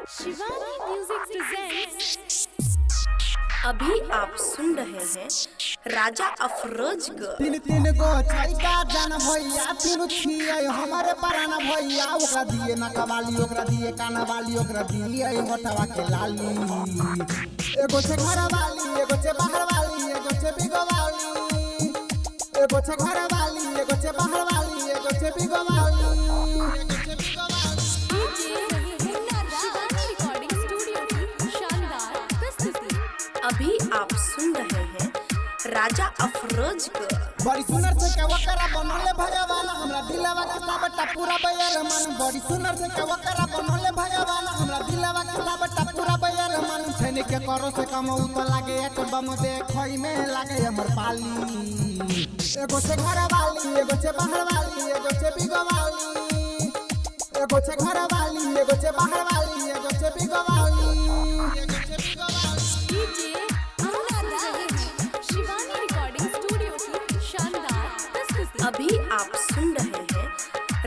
Shivani music presents. अभी आप सुन रहे हैं राजा अफरोज को। तीन तीन गो छाइका जान भैया तीन छिए हमारे पराना भैया ओकरा दिए ना कवाली ओकरा दिए काना वाली ओकरा दिए होठवा के लाली। एगो छे घर वाली एगो छे बाहर वाली एगो छे बिगो वाली। एगो छे घर वाली एगो छे बाहर वाली एगो छे बिगो वाली। अभी आप सुन रहे हैं राजा अफरोज को। बड़ी सुनर से के वकरा बनले भगवान हमरा दिलवा के सबटा पूरा बयर मन। बड़ी सुनर से के वकरा बनले भगवान हमरा दिलवा के सबटा पूरा बयर मन। छने के करो से कमौ तो लागे एक बम देखई में लागे हमर पाली। एगो से घर वाली एगो से बाहर वाली एगो से बिगो वाली। एगो से घर वाली एगो से बाहर वाली एगो से बिगो वाली। अभी आप सुन रहे हैं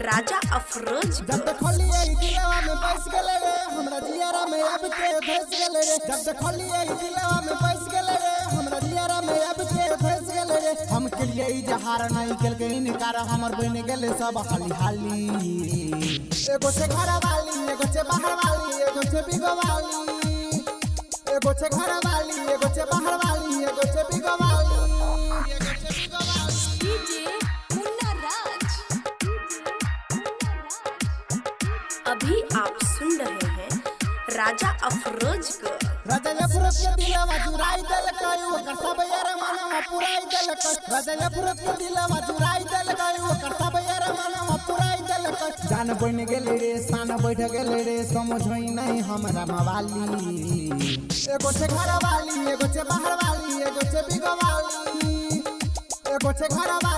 राजा अफरोज को। जब देखलिए दिलवा में बस गेले रे हमरा जियारा में अब के फंस गेले रे। जब देखलिए दिलवा में बस गेले रे हमरा जियारा में अब के फंस गेले रे। हम के लिए इजहार नहीं केल के इनकार हमर बन गेले सब हाली हाली। एगो से घर वाली एगो से बाहर वाली एगो से बिगो वाली। एगो से घर वाली एगो से बाहर वाली एगो से बिगो वाली। अभी आप सुन रहे हैं राजा अफरोज को। राजा अफरोज के दिलवा चुराई देल कई ओकर सब यार मनवा पुराई देल कई। राजा अफरोज के दिलवा चुराई देल कई ओकर सब यार मनवा पुराई देल कई। जान बन गेले रे सान बैठ गेले रे समझई नहीं हमरा मवाली। एगो से घर वाली एगो से बाहर वाली एगो से बिगो वाली। एगो से घर वाली